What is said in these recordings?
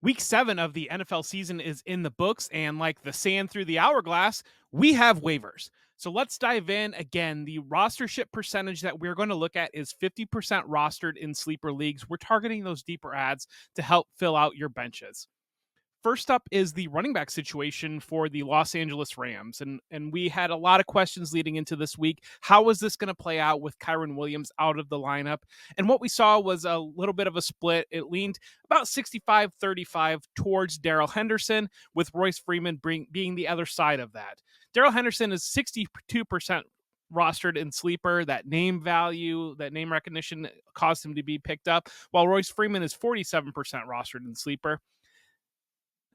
Week 7 of the NFL season is in the books, and like the sand through the hourglass, we have waivers. So let's dive in. Again, the rostership percentage that we're going to look at is 50% rostered in sleeper leagues. We're targeting those deeper ads to help fill out your benches. First up is the running back situation for the Los Angeles Rams. And we had a lot of questions leading into this week. How was this going to play out with Kyren Williams out of the lineup? And what we saw was a little bit of a split. It leaned about 65-35 towards Darrell Henderson, with Royce Freeman being the other side of that. Darrell Henderson is 62% rostered in sleeper. That name value, that name recognition caused him to be picked up, while Royce Freeman is 47% rostered in sleeper.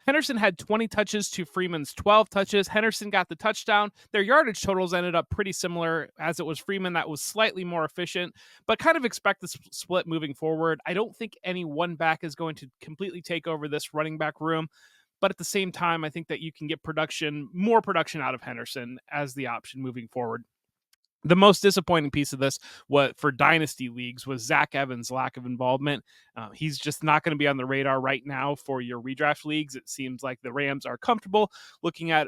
Henderson had 20 touches to Freeman's 12 touches. Henderson got the touchdown. Their yardage totals ended up pretty similar, as it was Freeman that was slightly more efficient, but kind of expect the split moving forward. I don't think any one back is going to completely take over this running back room, but at the same time, I think that you can get more production out of Henderson as the option moving forward. The most disappointing piece of this, what for dynasty leagues, was Zach Evans' lack of involvement. He's just not going to be on the radar right now for your redraft leagues. It seems like the Rams are comfortable looking at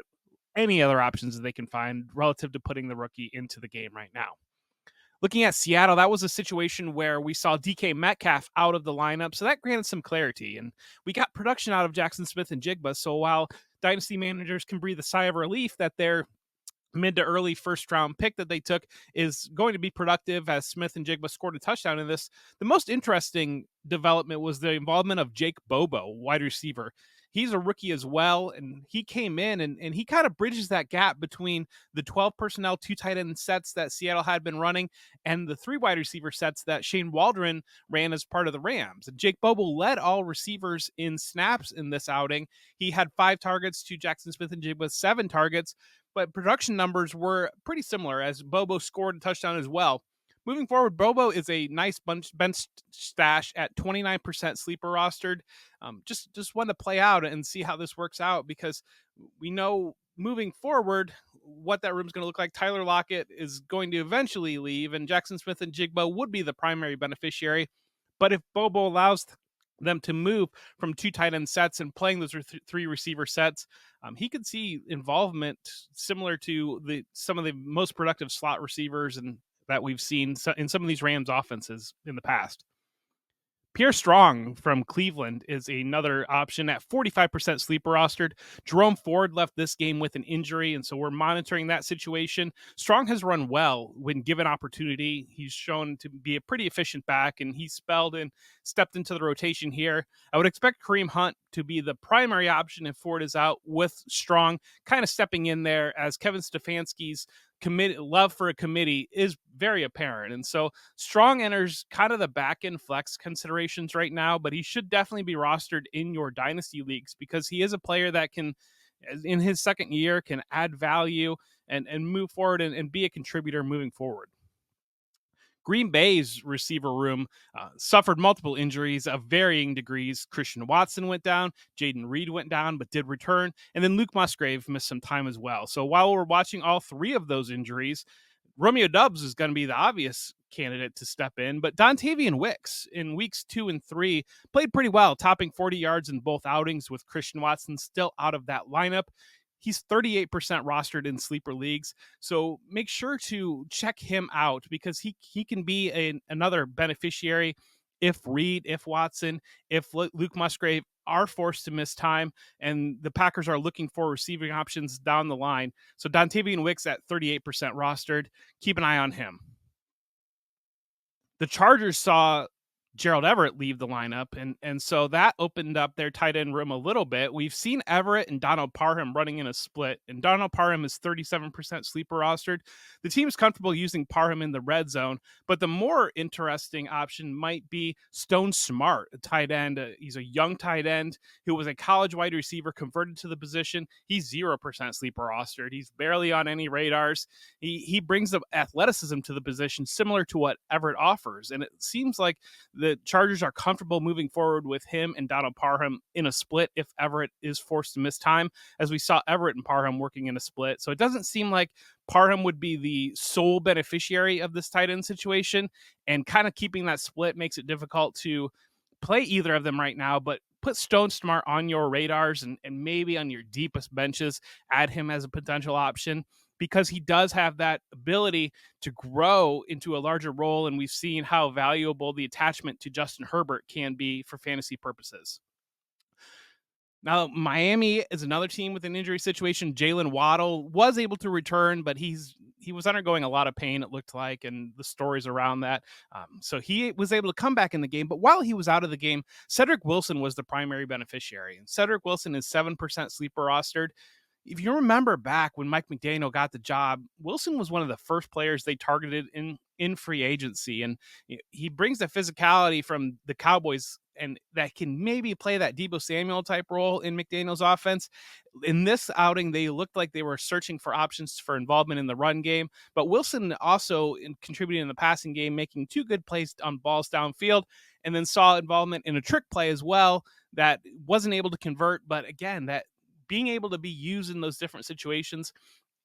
any other options that they can find relative to putting the rookie into the game right now. Looking at Seattle, that was a situation where we saw DK Metcalf out of the lineup, so that granted some clarity. And we got production out of Jackson Smith and Jigba, so while dynasty managers can breathe a sigh of relief that they're mid to early first round pick that they took is going to be productive, as Smith and Jigba scored a touchdown in this. The most interesting development was the involvement of Jake Bobo, wide receiver. He's a rookie as well, and he came in and he kind of bridges that gap between the 12 personnel, 2 tight end sets that Seattle had been running and the 3 wide receiver sets that Shane Waldron ran as part of the Rams. And Jake Bobo led all receivers in snaps in this outing. He had 5 targets to Jackson Smith and Jigba's 7 targets, but production numbers were pretty similar, as Bobo scored a touchdown as well. Moving forward, Bobo is a nice bench stash at 29% sleeper rostered. Just want to play out and see how this works out, because we know moving forward what that room is going to look like. Tyler Lockett is going to eventually leave, and Jackson Smith and Jigba would be the primary beneficiary. But if Bobo allows them to move from 2 tight end sets and playing those 3 receiver sets, he could see involvement similar to some of the most productive slot receivers and that we've seen in some of these Rams offenses in the past. Pierre Strong from Cleveland is another option at 45% sleeper rostered. Jerome Ford left this game with an injury, and so we're monitoring that situation. Strong has run well when given opportunity. He's shown to be a pretty efficient back, and he stepped into the rotation here. I would expect Kareem Hunt to be the primary option if Ford is out, with Strong kind of stepping in there, as Kevin Stefanski's love for a committee is very apparent. And so Strong enters kind of the back end flex considerations right now, but he should definitely be rostered in your dynasty leagues, because he is a player that can, in his second year, can add value and move forward and be a contributor moving forward. Green Bay's receiver room suffered multiple injuries of varying degrees. Christian Watson went down, Jaden Reed went down, but did return, and then Luke Musgrave missed some time as well. So while we're watching all 3 of those injuries, Romeo Doubs is going to be the obvious candidate to step in, but Dontayvion Wicks in weeks 2 and 3 played pretty well, topping 40 yards in both outings, with Christian Watson still out of that lineup. He's 38% rostered in sleeper leagues, so make sure to check him out, because he can be another beneficiary if Reed, if Watson, if Luke Musgrave are forced to miss time and the Packers are looking for receiving options down the line. So Dontayvion Wicks at 38% rostered. Keep an eye on him. The Chargers saw Gerald Everett leave the lineup, and so that opened up their tight end room a little bit. We've seen Everett and Donald Parham running in a split, and Donald Parham is 37% sleeper rostered. The team is comfortable using Parham in the red zone, but the more interesting option might be Stone Smartt, a tight end. He's a young tight end who was a college wide receiver converted to the position. He's 0% sleeper rostered. He's barely on any radars. He brings the athleticism to the position similar to what Everett offers, and it seems like the Chargers are comfortable moving forward with him and Donald Parham in a split if Everett is forced to miss time, as we saw Everett and Parham working in a split. So it doesn't seem like Parham would be the sole beneficiary of this tight end situation, and kind of keeping that split makes it difficult to play either of them right now, but put Stone Smartt on your radars and maybe on your deepest benches, add him as a potential option because he does have that ability to grow into a larger role. And we've seen how valuable the attachment to Justin Herbert can be for fantasy purposes. Now, Miami is another team with an injury situation. Jalen Waddle was able to return, but he was undergoing a lot of pain, it looked like, and the stories around that. So he was able to come back in the game. But while he was out of the game, Cedric Wilson was the primary beneficiary. And Cedric Wilson is 7% sleeper rostered. If you remember back when Mike McDaniel got the job, Wilson was one of the first players they targeted in free agency. And he brings the physicality from the Cowboys and that can maybe play that Deebo Samuel type role in McDaniel's offense. In this outing, they looked like they were searching for options for involvement in the run game, but Wilson also contributed in the passing game, making 2 good plays on balls downfield, and then saw involvement in a trick play as well that wasn't able to convert. But again, that being able to be used in those different situations,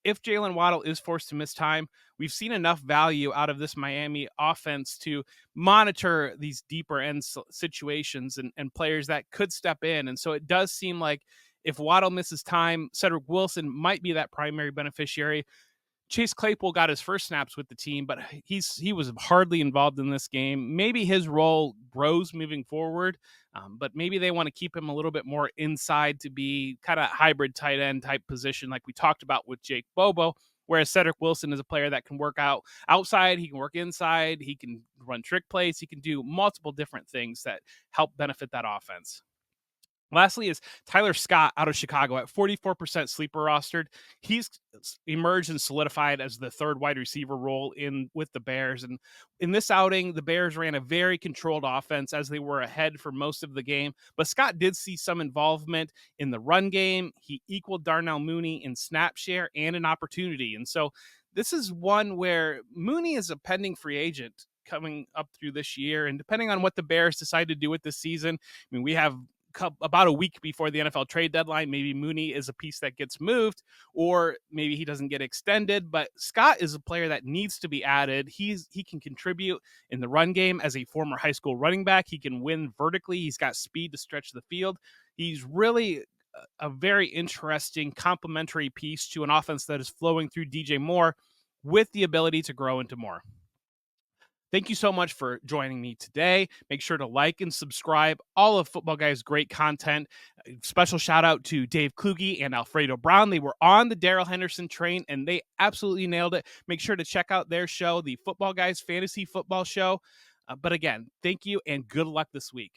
if Jalen Waddle is forced to miss time, we've seen enough value out of this Miami offense to monitor these deeper end situations and players that could step in. And so it does seem like if Waddle misses time, Cedric Wilson might be that primary beneficiary. Chase Claypool got his first snaps with the team, but he was hardly involved in this game. Maybe his role grows moving forward, but maybe they want to keep him a little bit more inside to be kind of hybrid tight end type position like we talked about with Jake Bobo, whereas Cedric Wilson is a player that can work out outside, he can work inside, he can run trick plays, he can do multiple different things that help benefit that offense. Lastly is Tyler Scott out of Chicago at 44% sleeper rostered. He's emerged and solidified as the third wide receiver role with the Bears. And in this outing, the Bears ran a very controlled offense as they were ahead for most of the game. But Scott did see some involvement in the run game. He equaled Darnell Mooney in snap share and an opportunity. And so this is one where Mooney is a pending free agent coming up through this year. And depending on what the Bears decide to do with this season, I mean, we have about a week before the NFL trade deadline. Maybe Mooney is a piece that gets moved, or maybe he doesn't get extended. But Scott is a player that needs to be added. He can contribute in the run game as a former high school running back. He can win vertically. He's got speed to stretch the field. He's really a very interesting complementary piece to an offense that is flowing through DJ Moore with the ability to grow into more. Thank you so much for joining me today. Make sure to like and subscribe. All of Football Guy's great content. Special shout out to Dave Kluge and Alfredo Brown. They were on the Darrell Henderson train and they absolutely nailed it. Make sure to check out their show, the Football Guys Fantasy Football Show. But again, thank you and good luck this week.